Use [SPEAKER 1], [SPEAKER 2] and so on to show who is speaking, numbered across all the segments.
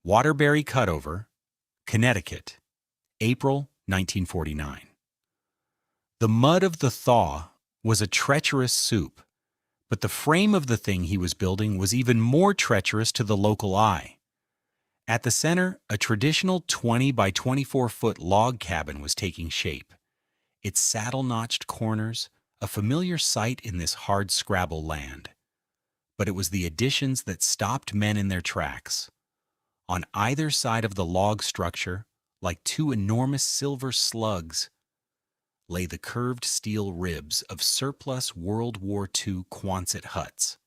[SPEAKER 1] Waterbury Cutover, Connecticut, April 1949. The mud of the thaw was a treacherous soup, but the frame of the thing he was building was even more treacherous to the local eye. At the center, a traditional 20 by 24-foot log cabin was taking shape. Its saddle-notched corners, a familiar sight in this hard-scrabble land. But it was the additions that stopped men in their tracks. On either side of the log structure, like two enormous silver slugs, lay the curved steel ribs of surplus World War II Quonset huts.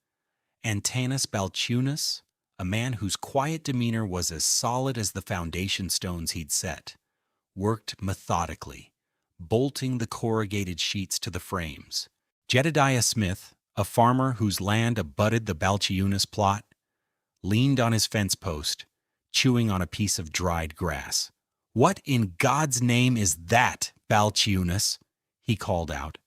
[SPEAKER 1] Antanas Balčiūnas, a man whose quiet demeanor was as solid as the foundation stones he'd set, worked methodically, bolting the corrugated sheets to the frames. Jedediah Smith, a farmer whose land abutted the Balčiūnas plot, leaned on his fence post, chewing on a piece of dried grass. "What in God's name is that, Balčiūnas?" he called out.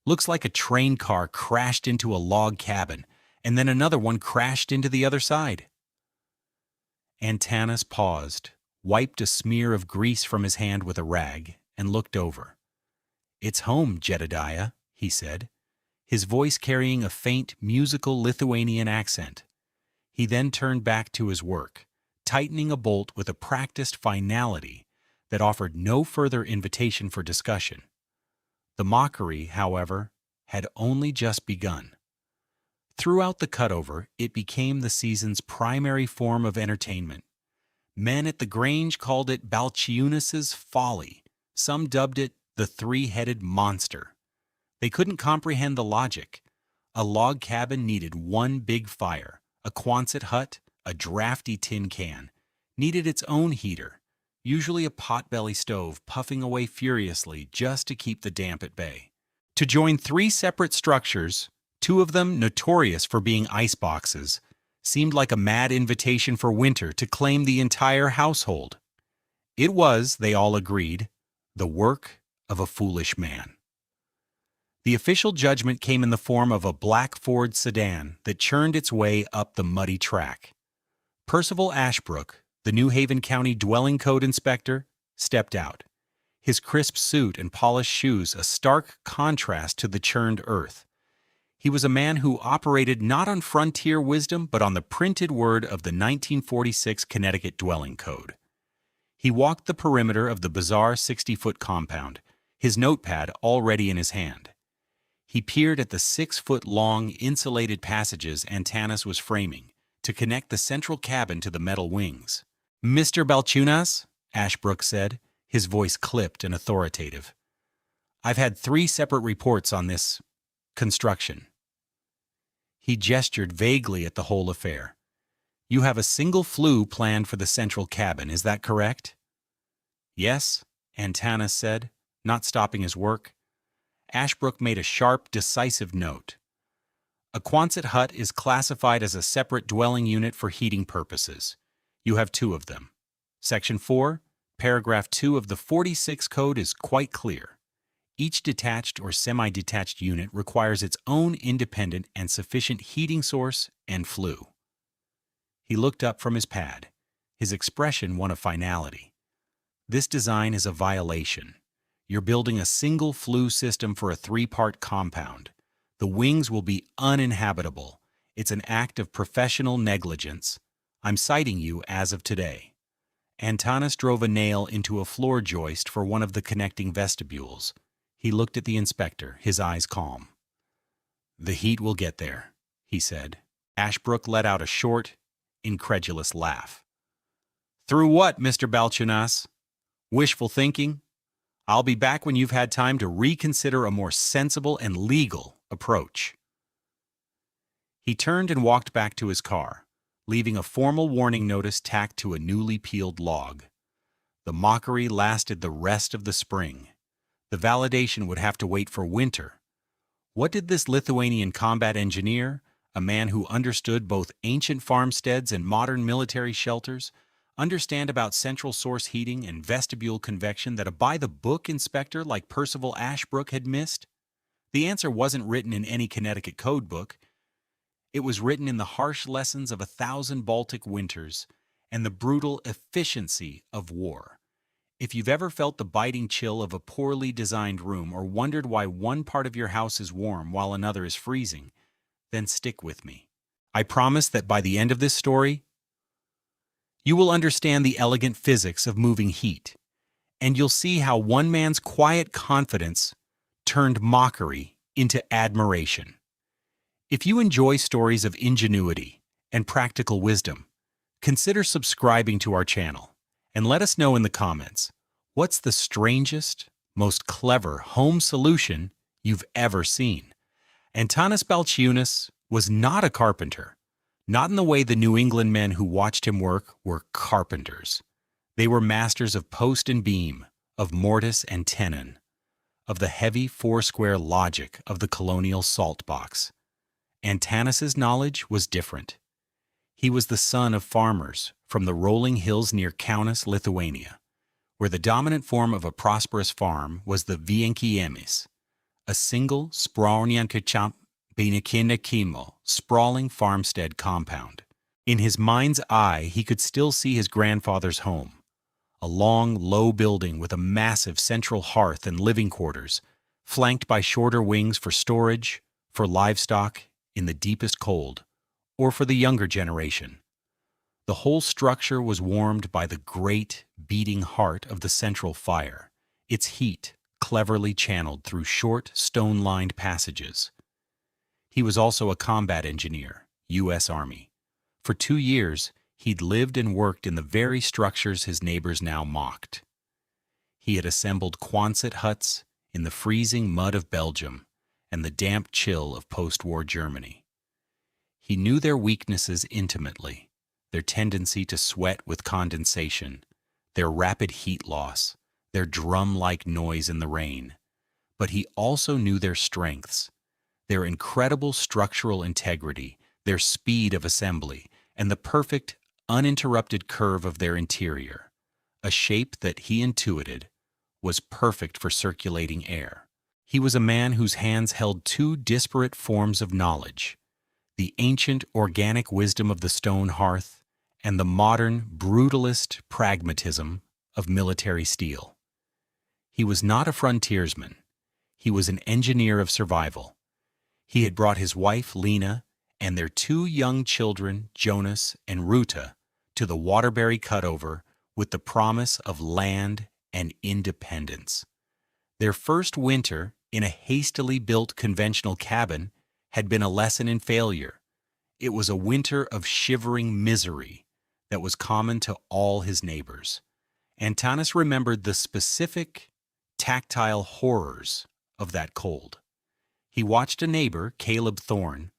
[SPEAKER 1] "Looks like a train car crashed into a log cabin, and then another one crashed into the other side." Antanas paused, wiped a smear of grease from his hand with a rag, and looked over. "It's home, Jedediah," he said, his voice carrying a faint, musical Lithuanian accent. He then turned back to his work, tightening a bolt with a practiced finality that offered no further invitation for discussion. The mockery, however, had only just begun. Throughout the cutover, it became the season's primary form of entertainment. Men at the Grange called it Balčiūnas's Folly. Some dubbed it the three-headed monster. They couldn't comprehend the logic. A log cabin needed one big fire. A Quonset hut, a drafty tin can, needed its own heater, usually a potbelly stove puffing away furiously just to keep the damp at bay. To join three separate structures, two of them notorious for being iceboxes, seemed like a mad invitation for winter to claim the entire household. It was, they all agreed, the work of a foolish man. The official judgment came in the form of a black Ford sedan that churned its way up the muddy track. Percival Ashbrook, the New Haven County Dwelling Code Inspector, stepped out, his crisp suit and polished shoes a stark contrast to the churned earth. He was a man who operated not on frontier wisdom but on the printed word of the 1946 Connecticut Dwelling Code. He walked the perimeter of the bizarre 60-foot compound, his notepad already in his hand. He peered at the 6-foot-long insulated passages Antanas was framing to connect the central cabin to the metal wings. "Mr. Balčiūnas," Ashbrook said, his voice clipped and authoritative. "I've had 3 separate reports on this construction." He gestured vaguely at the whole affair. "You have a single flue planned for the central cabin, is that correct?" "Yes," Antanas said, not stopping his work. Ashbrook made a sharp, decisive note. "A Quonset hut is classified as a separate dwelling unit for heating purposes. You have 2 of them. Section 4, paragraph 2 of the 46 code is quite clear. Each detached or semi-detached unit requires its own independent and sufficient heating source and flue." He looked up from his pad, his expression one of finality. "This design is a violation. You're building a single flue system for a 3-part compound. The wings will be uninhabitable. It's an act of professional negligence. I'm citing you as of today." Antanas drove a nail into a floor joist for one of the connecting vestibules. He looked at the inspector, his eyes calm. "The heat will get there," he said. Ashbrook let out a short, incredulous laugh. "Through what, Mr. Balčiūnas? Wishful thinking? I'll be back when you've had time to reconsider a more sensible and legal approach." He turned and walked back to his car, leaving a formal warning notice tacked to a newly peeled log. The mockery lasted the rest of the spring. The validation would have to wait for winter. What did this Lithuanian combat engineer, a man who understood both ancient farmsteads and modern military shelters, understand about central source heating and vestibule convection that a by-the-book inspector like Percival Ashbrook had missed? The answer wasn't written in any Connecticut code book. It was written in the harsh lessons of 1,000 Baltic winters, and the brutal efficiency of war. If you've ever felt the biting chill of a poorly designed room or wondered why one part of your house is warm while another is freezing, then stick with me. I promise that by the end of this story, you will understand the elegant physics of moving heat, and you'll see how one man's quiet confidence turned mockery into admiration. If you enjoy stories of ingenuity and practical wisdom, consider subscribing to our channel and let us know in the comments, what's the strangest, most clever home solution you've ever seen? Antanas Balčiūnas was not a carpenter, not in the way the New England men who watched him work were carpenters. They were masters of post and beam, of mortise and tenon, of the heavy four-square logic of the colonial salt box. Antanas's knowledge was different. He was the son of farmers from the rolling hills near Kaunas, Lithuania, where the dominant form of a prosperous farm was the vienkiemis, a single sprauniankačam beinikinakimo, sprawling farmstead compound. In his mind's eye, he could still see his grandfather's home, a long, low building with a massive central hearth and living quarters, flanked by shorter wings for storage, for livestock in the deepest cold, or for the younger generation. The whole structure was warmed by the great, beating heart of the central fire, its heat cleverly channeled through short, stone-lined passages. He was also a combat engineer, U.S. Army. For 2 years, he'd lived and worked in the very structures his neighbors now mocked. He had assembled Quonset huts in the freezing mud of Belgium and the damp chill of post-war Germany. He knew their weaknesses intimately, their tendency to sweat with condensation, their rapid heat loss, their drum-like noise in the rain. But he also knew their strengths, their incredible structural integrity, their speed of assembly, and the perfect, uninterrupted curve of their interior, a shape that he intuited was perfect for circulating air. He was a man whose hands held 2 disparate forms of knowledge, the ancient organic wisdom of the stone hearth and the modern brutalist pragmatism of military steel. He was not a frontiersman. He was an engineer of survival. He had brought his wife, Lena, and their 2 young children, Jonas and Ruta, to the Waterbury cutover with the promise of land and independence. Their first winter in a hastily built conventional cabin had been a lesson in failure. It was a winter of shivering misery that was common to all his neighbors. Antanas remembered the specific, tactile horrors of that cold. He watched a neighbor, Caleb Thorne,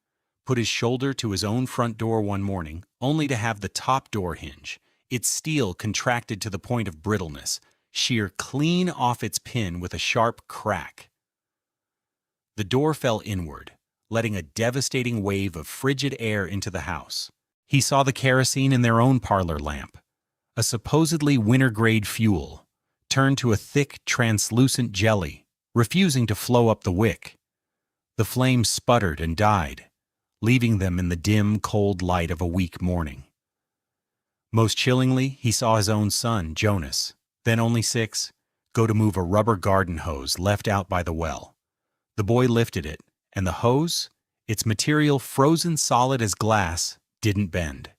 [SPEAKER 1] put his shoulder to his own front door one morning, only to have the top door hinge, its steel contracted to the point of brittleness, shear clean off its pin with a sharp crack. The door fell inward, letting a devastating wave of frigid air into the house. He saw the kerosene in their own parlor lamp, a supposedly winter-grade fuel, turn to a thick, translucent jelly, refusing to flow up the wick. The flame sputtered and died, leaving them in the dim, cold light of a weak morning. Most chillingly, he saw his own son, Jonas, then only 6, go to move a rubber garden hose left out by the well. The boy lifted it, and the hose, its material frozen solid as glass, didn't bend.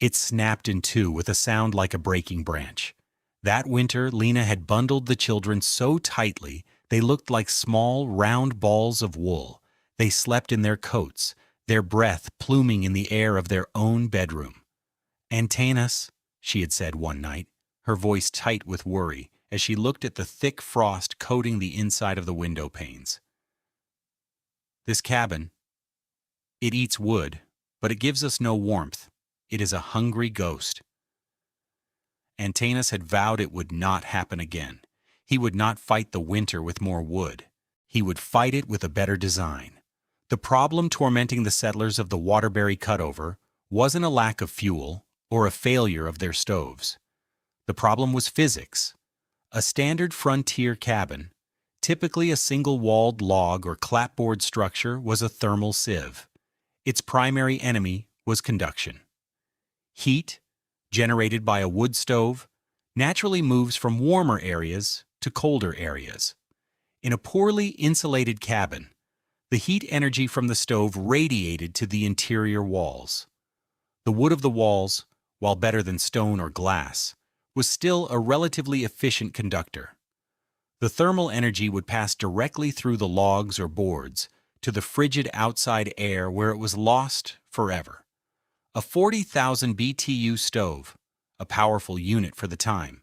[SPEAKER 1] It snapped in 2 with a sound like a breaking branch. That winter, Lena had bundled the children so tightly they looked like small, round balls of wool. They slept in their coats, their breath pluming in the air of their own bedroom. "Antanas," she had said one night, her voice tight with worry, as she looked at the thick frost coating the inside of the window panes. "This cabin, it eats wood, but it gives us no warmth. It is a hungry ghost." Antanas had vowed it would not happen again. He would not fight the winter with more wood. He would fight it with a better design. The problem tormenting the settlers of the Waterbury cutover wasn't a lack of fuel or a failure of their stoves. The problem was physics. A standard frontier cabin, typically a single-walled log or clapboard structure, was a thermal sieve. Its primary enemy was conduction. Heat, generated by a wood stove, naturally moves from warmer areas to colder areas. In a poorly insulated cabin, the heat energy from the stove radiated to the interior walls. The wood of the walls, while better than stone or glass, was still a relatively efficient conductor. The thermal energy would pass directly through the logs or boards to the frigid outside air where it was lost forever. A 40,000 BTU stove, a powerful unit for the time,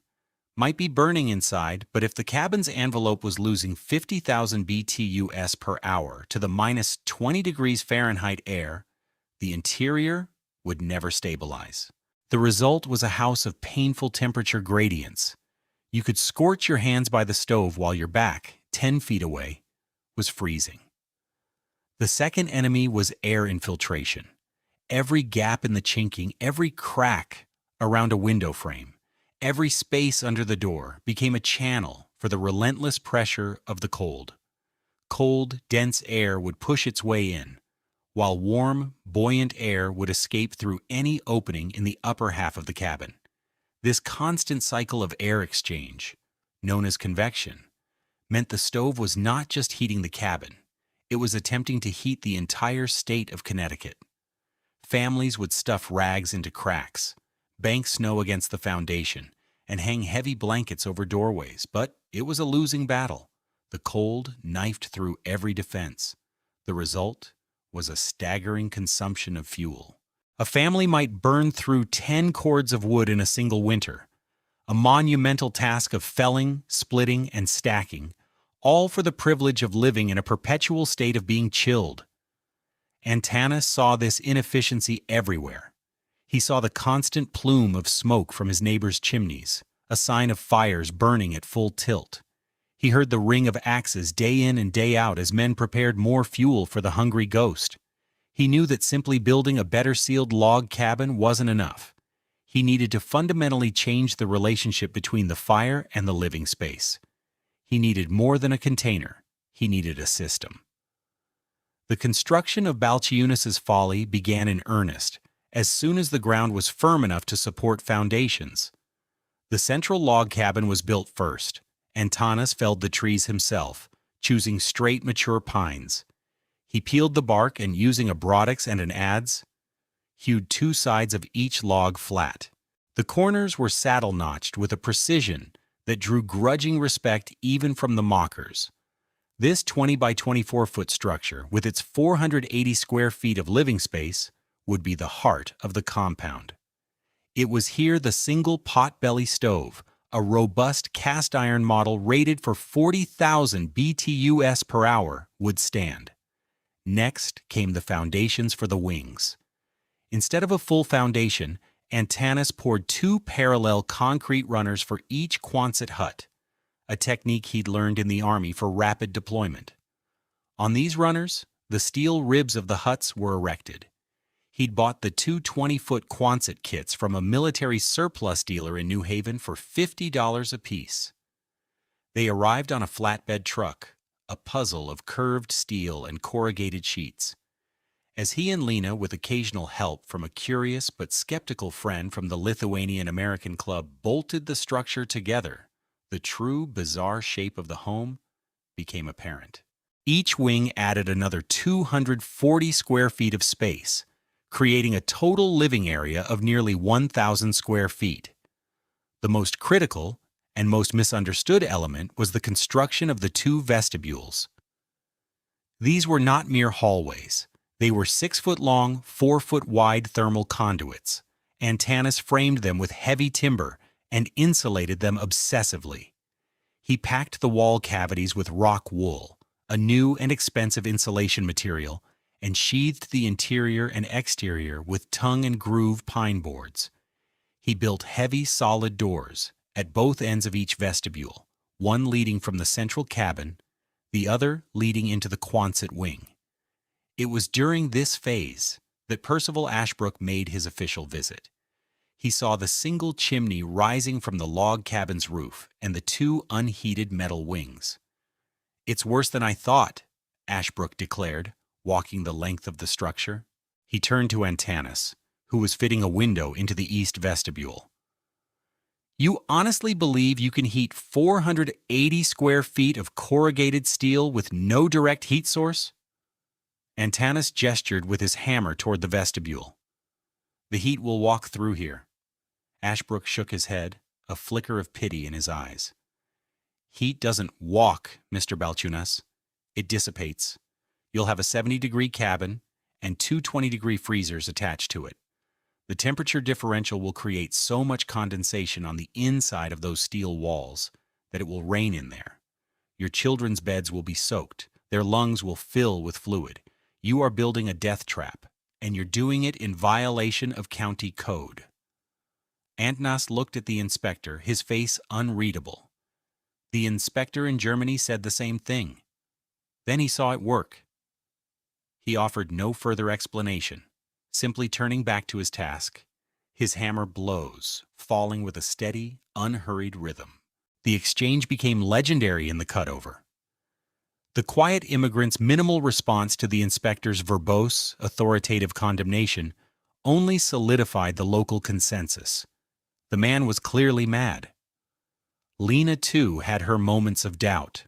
[SPEAKER 1] might be burning inside, but if the cabin's envelope was losing 50,000 BTUs per hour to the minus 20 degrees Fahrenheit air, the interior would never stabilize. The result was a house of painful temperature gradients. You could scorch your hands by the stove while your back, 10 feet away, was freezing. The second enemy was air infiltration. Every gap in the chinking, every crack around a window frame, every space under the door became a channel for the relentless pressure of the cold. Cold, dense air would push its way in, while warm, buoyant air would escape through any opening in the upper half of the cabin. This constant cycle of air exchange, known as convection, meant the stove was not just heating the cabin, it was attempting to heat the entire state of Connecticut. Families would stuff rags into cracks, bank snow against the foundation, and hang heavy blankets over doorways, but it was a losing battle. The cold knifed through every defense. The result was a staggering consumption of fuel. A family might burn through 10 cords of wood in a single winter, a monumental task of felling, splitting, and stacking, all for the privilege of living in a perpetual state of being chilled. Antanas saw this inefficiency everywhere. He saw the constant plume of smoke from his neighbors' chimneys, a sign of fires burning at full tilt. He heard the ring of axes day in and day out as men prepared more fuel for the hungry ghost. He knew that simply building a better sealed log cabin wasn't enough. He needed to fundamentally change the relationship between the fire and the living space. He needed more than a container. He needed a system. The construction of Balčiūnas's Folly began in earnest, as soon as the ground was firm enough to support foundations. The central log cabin was built first. Antanas felled the trees himself, choosing straight, mature pines. He peeled the bark and, using a broadaxe and an adze, hewed 2 sides of each log flat. The corners were saddle-notched with a precision that drew grudging respect even from the mockers. This 20 by 24-foot structure, with its 480 square feet of living space, would be the heart of the compound. It was here the single pot-belly stove, a robust cast-iron model rated for 40,000 BTUs per hour, would stand. Next came the foundations for the wings. Instead of a full foundation, Antanas poured 2 parallel concrete runners for each Quonset hut, a technique he'd learned in the army for rapid deployment. On these runners, the steel ribs of the huts were erected. He'd bought the 2 20-foot Quonset kits from a military surplus dealer in New Haven for $50 apiece. They arrived on a flatbed truck, a puzzle of curved steel and corrugated sheets. As he and Lena, with occasional help from a curious but skeptical friend from the Lithuanian American Club, bolted the structure together, the true bizarre shape of the home became apparent. Each wing added another 240 square feet of space, creating a total living area of nearly 1,000 square feet. The most critical and most misunderstood element was the construction of the 2 vestibules. These were not mere hallways. They were 6-foot-long, 4-foot-wide thermal conduits. Antanas framed them with heavy timber and insulated them obsessively. He packed the wall cavities with rock wool, a new and expensive insulation material, and sheathed the interior and exterior with tongue and groove pine boards. He built heavy, solid doors at both ends of each vestibule, one leading from the central cabin, the other leading into the Quonset wing. It was during this phase that Percival Ashbrook made his official visit. He saw the single chimney rising from the log cabin's roof and the 2 unheated metal wings. "It's worse than I thought," Ashbrook declared, walking the length of the structure. He turned to Antanas, who was fitting a window into the east vestibule. "You honestly believe you can heat 480 square feet of corrugated steel with no direct heat source?" Antanas gestured with his hammer toward the vestibule. "The heat will walk through here." Ashbrook shook his head, a flicker of pity in his eyes. "Heat doesn't walk, Mr. Balčiūnas. It dissipates. You'll have a 70-degree cabin and two 20-degree freezers attached to it. The temperature differential will create so much condensation on the inside of those steel walls that it will rain in there. Your children's beds will be soaked. Their lungs will fill with fluid. You are building a death trap, and you're doing it in violation of county code." Antanas looked at the inspector, his face unreadable. The inspector in Germany said the same thing. Then he saw it work. He offered no further explanation, simply turning back to his task. His hammer blows, falling with a steady, unhurried rhythm. The exchange became legendary in the cutover. The quiet immigrant's minimal response to the inspector's verbose, authoritative condemnation only solidified the local consensus. The man was clearly mad. Lena, too, had her moments of doubt.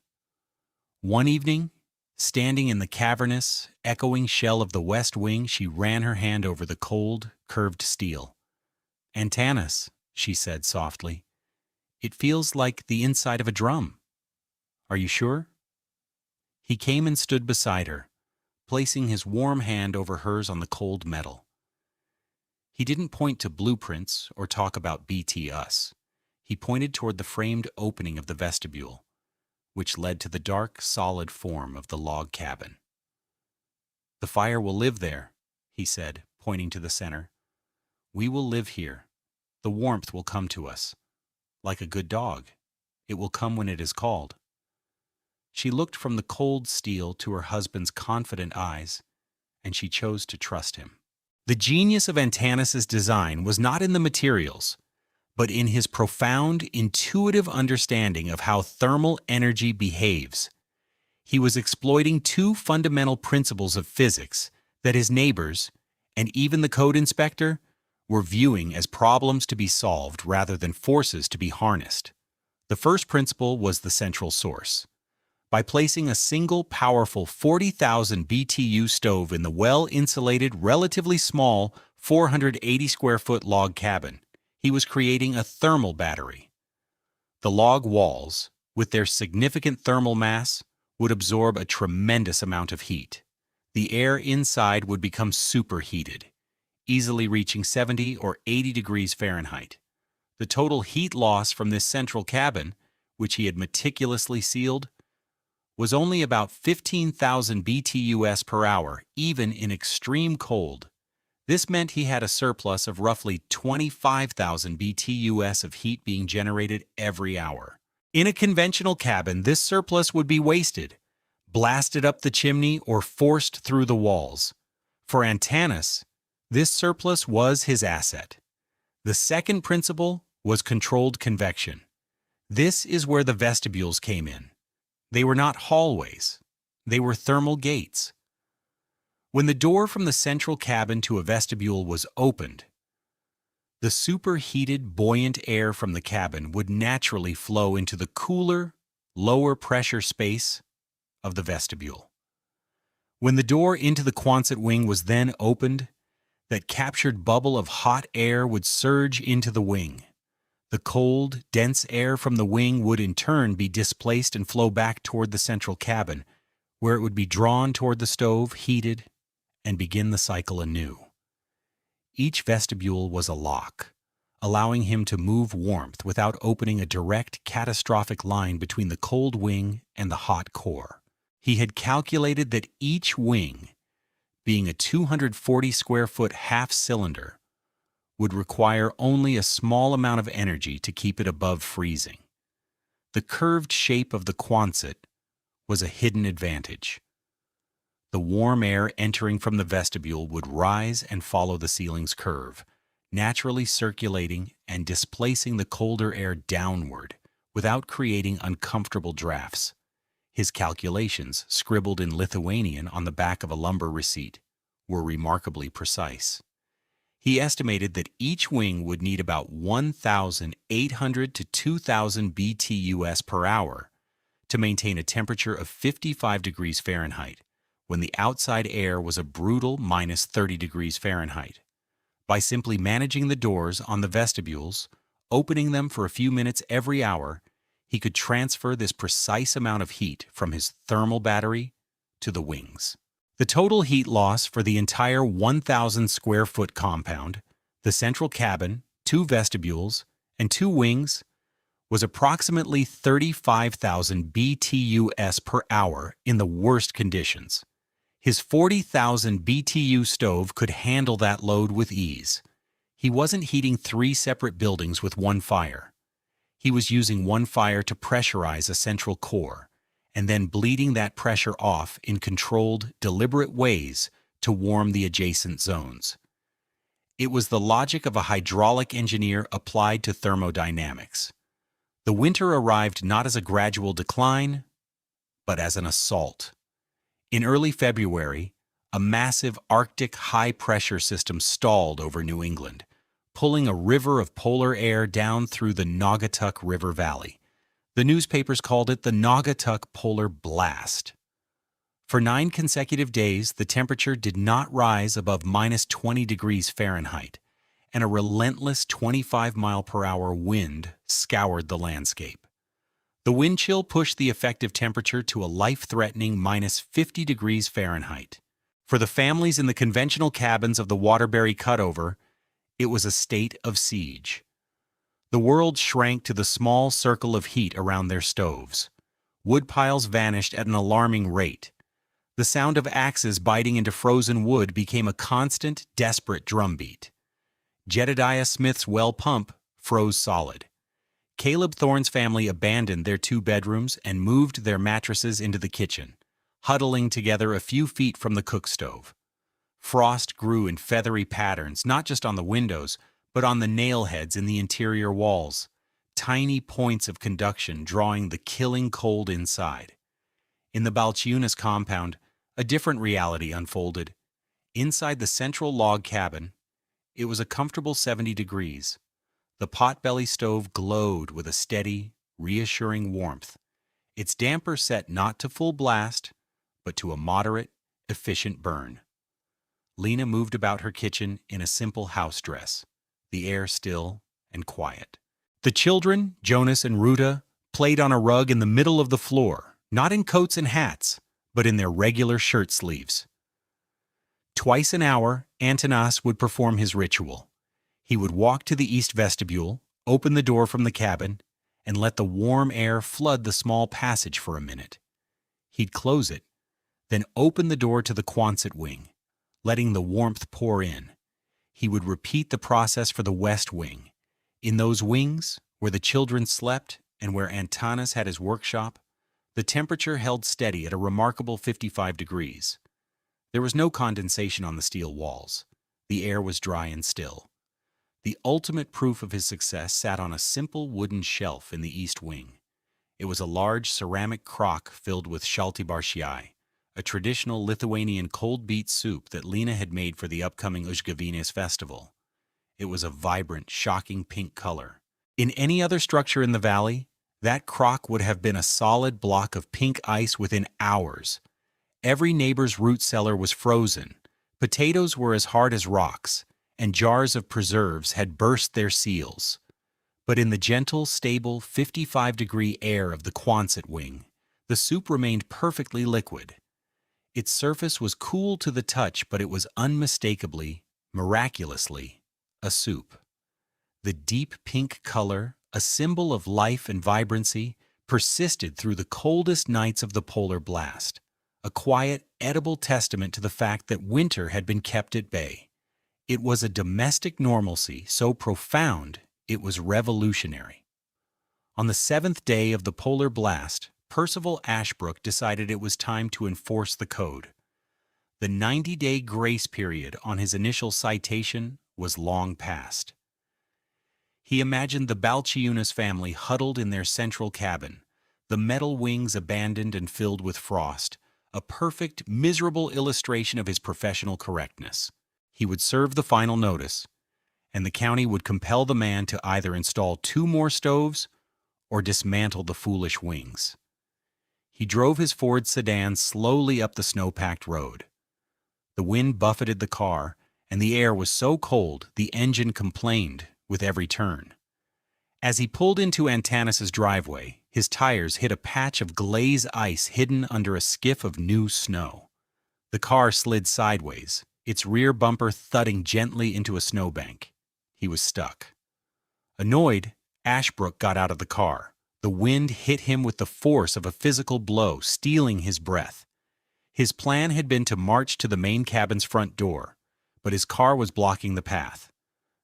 [SPEAKER 1] One evening, standing in the cavernous, echoing shell of the west wing, she ran her hand over the cold, curved steel. "Antanas," she said softly, "it feels like the inside of a drum. Are you sure?" He came and stood beside her, placing his warm hand over hers on the cold metal. He didn't point to blueprints or talk about BT us. He pointed toward the framed opening of the vestibule, which led to the dark, solid form of the log cabin. "The fire will live there," he said, pointing to the center. "We will live here. The warmth will come to us. Like a good dog, it will come when it is called." She looked from the cold steel to her husband's confident eyes, and she chose to trust him. The genius of Antanas's design was not in the materials, but in his profound, intuitive understanding of how thermal energy behaves. He was exploiting two fundamental principles of physics that his neighbors, and even the code inspector, were viewing as problems to be solved rather than forces to be harnessed. The first principle was the central source. By placing a single powerful 40,000 BTU stove in the well-insulated, relatively small 480 square foot log cabin, he was creating a thermal battery. The log walls, with their significant thermal mass, would absorb a tremendous amount of heat. The air inside would become superheated, easily reaching 70 or 80 degrees Fahrenheit. The total heat loss from this central cabin, which he had meticulously sealed, was only about 15,000 BTUs per hour, even in extreme cold. This meant he had a surplus of roughly 25,000 BTUs of heat being generated every hour. In a conventional cabin, this surplus would be wasted, blasted up the chimney, or forced through the walls. For Antanas, this surplus was his asset. The second principle was controlled convection. This is where the vestibules came in. They were not hallways. They were thermal gates. When the door from the central cabin to a vestibule was opened, the superheated, buoyant air from the cabin would naturally flow into the cooler, lower pressure space of the vestibule. When the door into the Quonset wing was then opened, that captured bubble of hot air would surge into the wing. The cold, dense air from the wing would in turn be displaced and flow back toward the central cabin, where it would be drawn toward the stove, heated, and begin the cycle anew. Each vestibule was a lock, allowing him to move warmth without opening a direct, catastrophic line between the cold wing and the hot core. He had calculated that each wing, being a 240 square foot half cylinder, would require only a small amount of energy to keep it above freezing. The curved shape of the Quonset was a hidden advantage. The warm air entering from the vestibule would rise and follow the ceiling's curve, naturally circulating and displacing the colder air downward without creating uncomfortable drafts. His calculations, scribbled in Lithuanian on the back of a lumber receipt, were remarkably precise. He estimated that each wing would need about 1,800 to 2,000 BTUs per hour to maintain a temperature of 55 degrees Fahrenheit, when the outside air was a brutal minus 30 degrees Fahrenheit. By simply managing the doors on the vestibules, opening them for a few minutes every hour, he could transfer this precise amount of heat from his thermal battery to the wings. The total heat loss for the entire 1,000 square foot compound, the central cabin, 2 vestibules, and 2 wings, was approximately 35,000 BTUs per hour in the worst conditions. His 40,000 BTU stove could handle that load with ease. He wasn't heating 3 separate buildings with one fire. He was using one fire to pressurize a central core, and then bleeding that pressure off in controlled, deliberate ways to warm the adjacent zones. It was the logic of a hydraulic engineer applied to thermodynamics. The winter arrived not as a gradual decline, but as an assault. In early February, a massive Arctic high-pressure system stalled over New England, pulling a river of polar air down through the Naugatuck River Valley. The newspapers called it the Naugatuck Polar Blast. For 9 consecutive days, the temperature did not rise above minus 20 degrees Fahrenheit, and a relentless 25-mile-per-hour wind scoured the landscape. The wind chill pushed the effective temperature to a life-threatening minus 50 degrees Fahrenheit. For the families in the conventional cabins of the Waterbury cutover, it was a state of siege. The world shrank to the small circle of heat around their stoves. Wood piles vanished at an alarming rate. The sound of axes biting into frozen wood became a constant, desperate drumbeat. Jedediah Smith's well pump froze solid. Caleb Thorne's family abandoned their 2 bedrooms and moved their mattresses into the kitchen, huddling together a few feet from the cook stove. Frost grew in feathery patterns, not just on the windows, but on the nail heads in the interior walls, tiny points of conduction drawing the killing cold inside. In the Balčiūnas compound, a different reality unfolded. Inside the central log cabin, it was a comfortable 70 degrees. The potbelly stove glowed with a steady, reassuring warmth, its damper set not to full blast, but to a moderate, efficient burn. Lena moved about her kitchen in a simple house dress, the air still and quiet. The children, Jonas and Ruta, played on a rug in the middle of the floor, not in coats and hats, but in their regular shirt sleeves. Twice an hour, Antanas would perform his ritual. He would walk to the east vestibule, open the door from the cabin, and let the warm air flood the small passage for a minute. He'd close it, then open the door to the Quonset wing, letting the warmth pour in. He would repeat the process for the west wing. In those wings, where the children slept and where Antanas had his workshop, the temperature held steady at a remarkable 55 degrees. There was no condensation on the steel walls. The air was dry and still. The ultimate proof of his success sat on a simple wooden shelf in the east wing. It was a large ceramic crock filled with shalti, a traditional Lithuanian cold beet soup that Lena had made for the upcoming Užgavėnės festival. It was a vibrant, shocking pink color. In any other structure in the valley, that crock would have been a solid block of pink ice within hours. Every neighbor's root cellar was frozen. Potatoes were as hard as rocks, and jars of preserves had burst their seals. But in the gentle, stable 55-degree air of the Quonset wing, the soup remained perfectly liquid. Its surface was cool to the touch, but it was unmistakably, miraculously, a soup. The deep pink color, a symbol of life and vibrancy, persisted through the coldest nights of the polar blast, a quiet, edible testament to the fact that winter had been kept at bay. It was a domestic normalcy so profound it was revolutionary. On the 7th day of the polar blast, Percival Ashbrook decided it was time to enforce the code. The 90-day grace period on his initial citation was long past. He imagined the Balčiūnas family huddled in their central cabin, the metal wings abandoned and filled with frost, a perfect, miserable illustration of his professional correctness. He would serve the final notice, and the county would compel the man to either install 2 more stoves or dismantle the foolish wings. He drove his Ford sedan slowly up the snow-packed road. The wind buffeted the car, and the air was so cold the engine complained with every turn. As he pulled into Antanas's driveway, his tires hit a patch of glaze ice hidden under a skiff of new snow. The car slid sideways, its rear bumper thudding gently into a snowbank. He was stuck. Annoyed, Ashbrook got out of the car. The wind hit him with the force of a physical blow, stealing his breath. His plan had been to march to the main cabin's front door, but his car was blocking the path.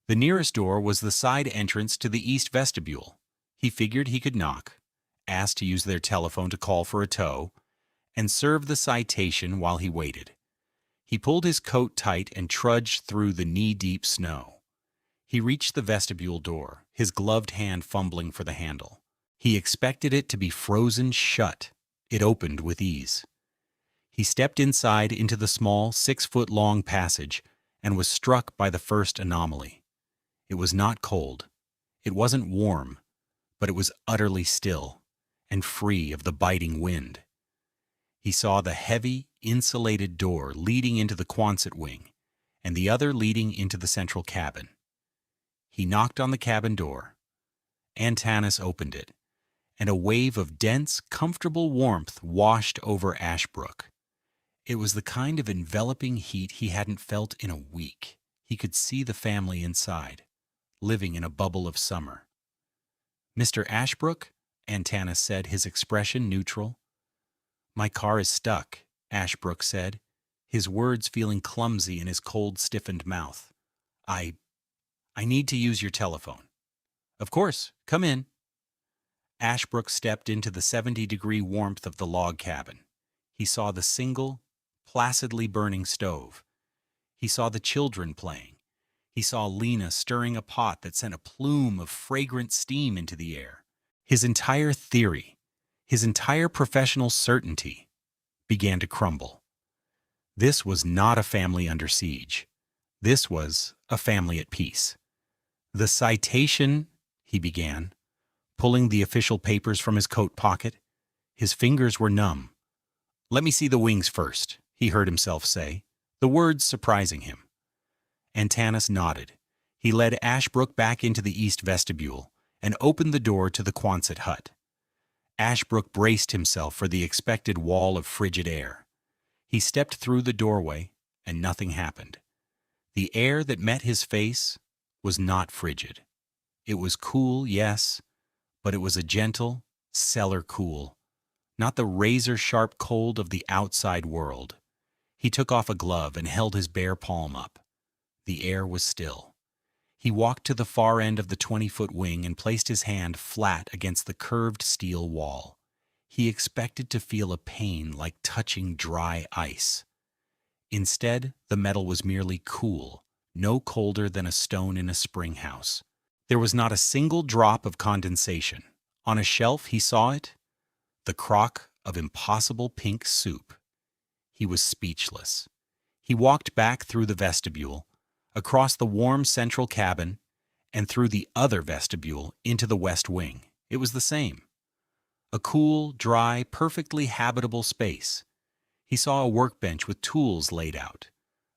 [SPEAKER 1] The nearest door was the side entrance to the east vestibule. He figured he could knock, ask to use their telephone to call for a tow, and serve the citation while he waited. He pulled his coat tight and trudged through the knee-deep snow. He reached the vestibule door, his gloved hand fumbling for the handle. He expected it to be frozen shut. It opened with ease. He stepped inside into the small, 6-foot-long passage and was struck by the first anomaly. It was not cold. It wasn't warm, but it was utterly still and free of the biting wind. He saw the heavy, insulated door leading into the Quonset wing and the other leading into the central cabin. He knocked on the cabin door. Antanas opened it, and a wave of dense, comfortable warmth washed over Ashbrook. It was the kind of enveloping heat he hadn't felt in a week. He could see the family inside, living in a bubble of summer. "Mr. Ashbrook," Antanas said, his expression neutral. "My car is stuck," Ashbrook said, his words feeling clumsy in his cold, stiffened mouth. I need to use your telephone." "Of course, come in." Ashbrook stepped into the 70-degree warmth of the log cabin. He saw the single, placidly burning stove. He saw the children playing. He saw Lena stirring a pot that sent a plume of fragrant steam into the air. His entire theory, his entire professional certainty, began to crumble. This was not a family under siege. This was a family at peace. "The citation," he began, pulling the official papers from his coat pocket. His fingers were numb. "Let me see the wings first," he heard himself say, the words surprising him. Antanas nodded. He led Ashbrook back into the east vestibule and opened the door to the Quonset hut. Ashbrook braced himself for the expected wall of frigid air. He stepped through the doorway, and nothing happened. The air that met his face was not frigid. It was cool, yes, but it was a gentle, cellar cool, not the razor-sharp cold of the outside world. He took off a glove and held his bare palm up. The air was still. He walked to the far end of the 20-foot wing and placed his hand flat against the curved steel wall. He expected to feel a pain like touching dry ice. Instead, the metal was merely cool, no colder than a stone in a spring house. There was not a single drop of condensation. On a shelf he saw it, the crock of impossible pink soup. He was speechless. He walked back through the vestibule, across the warm central cabin, and through the other vestibule into the west wing. It was the same. A cool, dry, perfectly habitable space. He saw a workbench with tools laid out,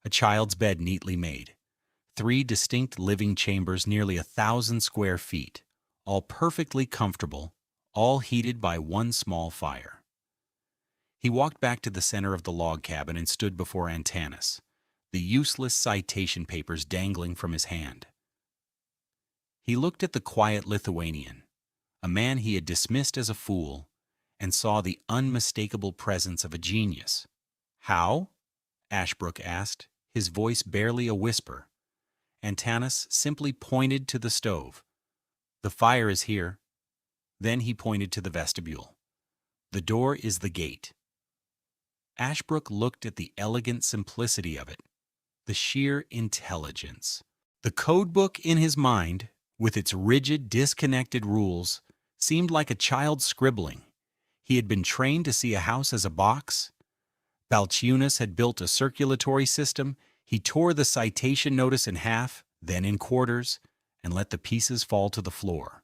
[SPEAKER 1] a child's bed neatly made, 3 distinct living chambers nearly 1,000 square feet, all perfectly comfortable, all heated by one small fire. He walked back to the center of the log cabin and stood before Antanas, the useless citation papers dangling from his hand. He looked at the quiet Lithuanian, a man he had dismissed as a fool, and saw the unmistakable presence of a genius. "How?" Ashbrook asked, his voice barely a whisper. Antanas simply pointed to the stove. "The fire is here." Then he pointed to the vestibule. "The door is the gate." Ashbrook looked at the elegant simplicity of it, the sheer intelligence. The codebook in his mind, with its rigid, disconnected rules, seemed like a child's scribbling. He had been trained to see a house as a box. Balčiūnas had built a circulatory system. He tore the citation notice in half, then in quarters, and let the pieces fall to the floor.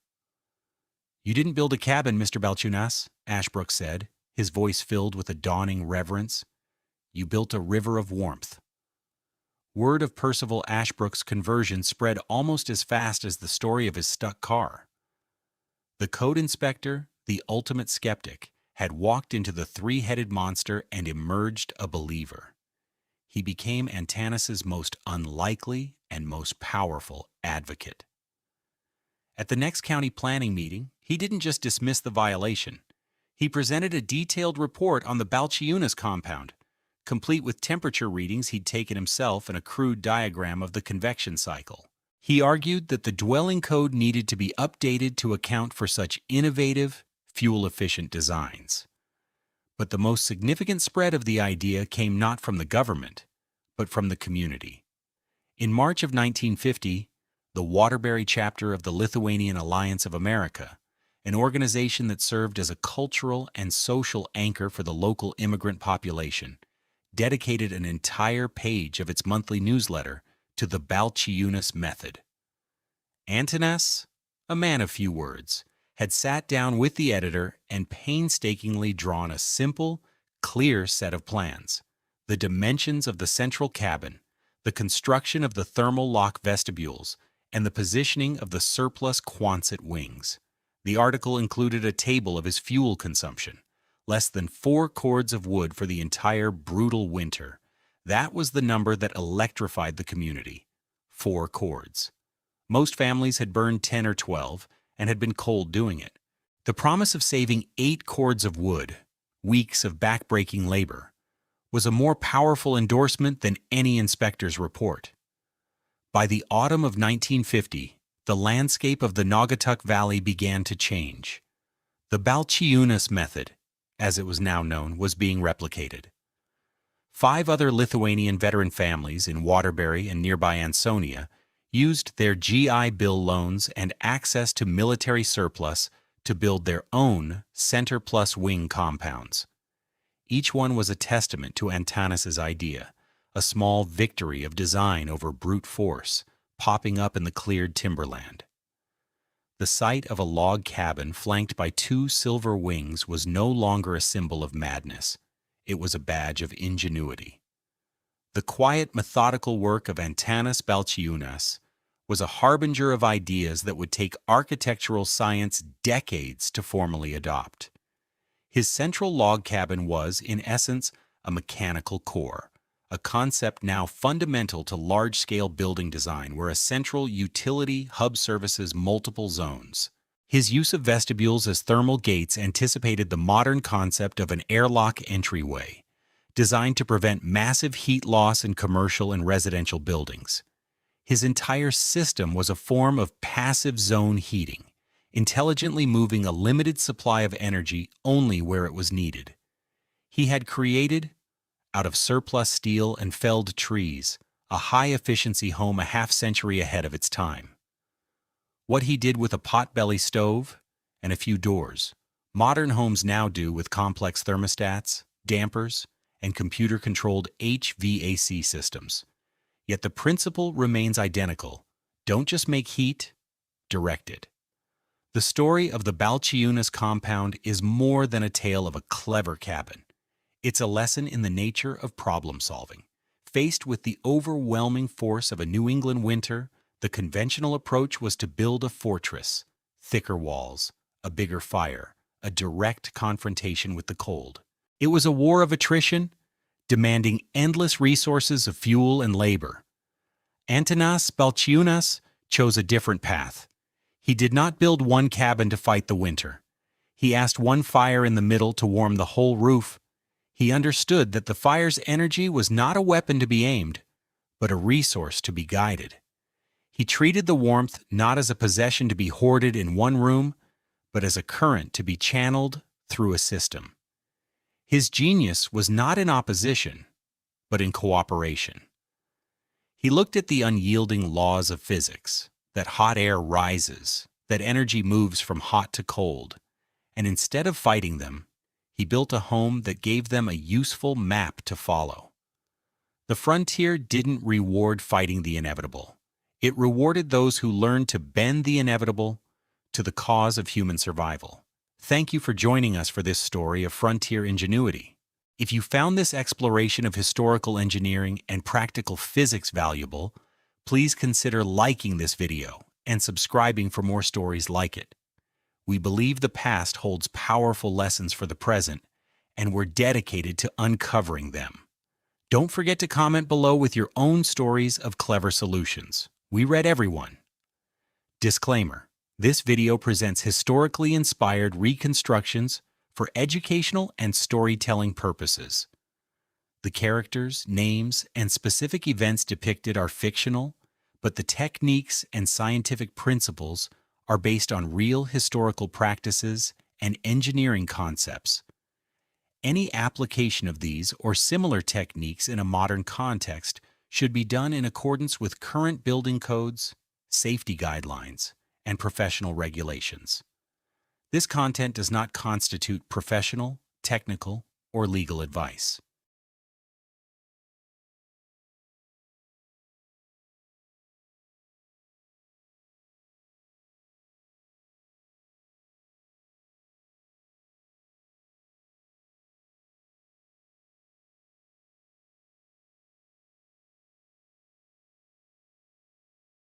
[SPEAKER 1] "You didn't build a cabin, Mr. Balčiūnas," Ashbrook said, his voice filled with a dawning reverence. "You built a river of warmth." Word of Percival Ashbrook's conversion spread almost as fast as the story of his stuck car. The code inspector, the ultimate skeptic, had walked into the three-headed monster and emerged a believer. He became Antanas's most unlikely and most powerful advocate. At the next county planning meeting, he didn't just dismiss the violation. He presented a detailed report on the Balčiūnas compound, complete with temperature readings he'd taken himself and a crude diagram of the convection cycle. He argued that the dwelling code needed to be updated to account for such innovative, fuel-efficient designs. But the most significant spread of the idea came not from the government, but from the community. In March of 1950, the Waterbury chapter of the Lithuanian Alliance of America, an organization that served as a cultural and social anchor for the local immigrant population, dedicated an entire page of its monthly newsletter to the Balčiūnas method. Antanas, a man of few words, had sat down with the editor and painstakingly drawn a simple, clear set of plans: the dimensions of the central cabin, the construction of the thermal lock vestibules, and the positioning of the surplus Quonset wings. The article included a table of his fuel consumption: less than 4 cords of wood for the entire brutal winter. That was the number that electrified the community. 4 cords. Most families had burned 10 or 12 and had been cold doing it. The promise of saving 8 cords of wood, weeks of backbreaking labor, was a more powerful endorsement than any inspector's report. By the autumn of 1950, the landscape of the Naugatuck Valley began to change. The Balčiūnas method, as it was now known, was being replicated. 5 other Lithuanian veteran families in Waterbury and nearby Ansonia used their GI Bill loans and access to military surplus to build their own center plus wing compounds. Each one was a testament to Antanas's idea, a small victory of design over brute force, popping up in the cleared timberland. The sight of a log cabin flanked by 2 silver wings was no longer a symbol of madness. It was a badge of ingenuity. The quiet, methodical work of Antanas Balčiūnas was a harbinger of ideas that would take architectural science decades to formally adopt. His central log cabin was, in essence, a mechanical core, a concept now fundamental to large-scale building design where a central utility hub services multiple zones. His use of vestibules as thermal gates anticipated the modern concept of an airlock entryway, designed to prevent massive heat loss in commercial and residential buildings. His entire system was a form of passive zone heating, intelligently moving a limited supply of energy only where it was needed. He had created, out of surplus steel and felled trees, a high-efficiency home a half-century ahead of its time. What he did with a potbelly stove and a few doors, modern homes now do with complex thermostats, dampers, and computer-controlled HVAC systems. Yet the principle remains identical. Don't just make heat, direct it. The story of the Balčiūnas compound is more than a tale of a clever cabin. It's a lesson in the nature of problem-solving. Faced with the overwhelming force of a New England winter, the conventional approach was to build a fortress, thicker walls, a bigger fire, a direct confrontation with the cold. It was a war of attrition, demanding endless resources of fuel and labor. Antanas Balčiūnas chose a different path. He did not build one cabin to fight the winter. He asked one fire in the middle to warm the whole roof. He understood that the fire's energy was not a weapon to be aimed, but a resource to be guided. He treated the warmth not as a possession to be hoarded in one room, but as a current to be channeled through a system. His genius was not in opposition, but in cooperation. He looked at the unyielding laws of physics, that hot air rises, that energy moves from hot to cold, and instead of fighting them, he built a home that gave them a useful map to follow. The frontier didn't reward fighting the inevitable. It rewarded those who learned to bend the inevitable to the cause of human survival. Thank you for joining us for this story of frontier ingenuity. If you found this exploration of historical engineering and practical physics valuable, please consider liking this video and subscribing for more stories like it. We believe the past holds powerful lessons for the present, and we're dedicated to uncovering them. Don't forget to comment below with your own stories of clever solutions. We read everyone. Disclaimer: this video presents historically inspired reconstructions for educational and storytelling purposes. The characters, names, and specific events depicted are fictional, but the techniques and scientific principles are based on real historical practices and engineering concepts. Any application of these or similar techniques in a modern context should be done in accordance with current building codes, safety guidelines, and professional regulations. This content does not constitute professional, technical, or legal advice.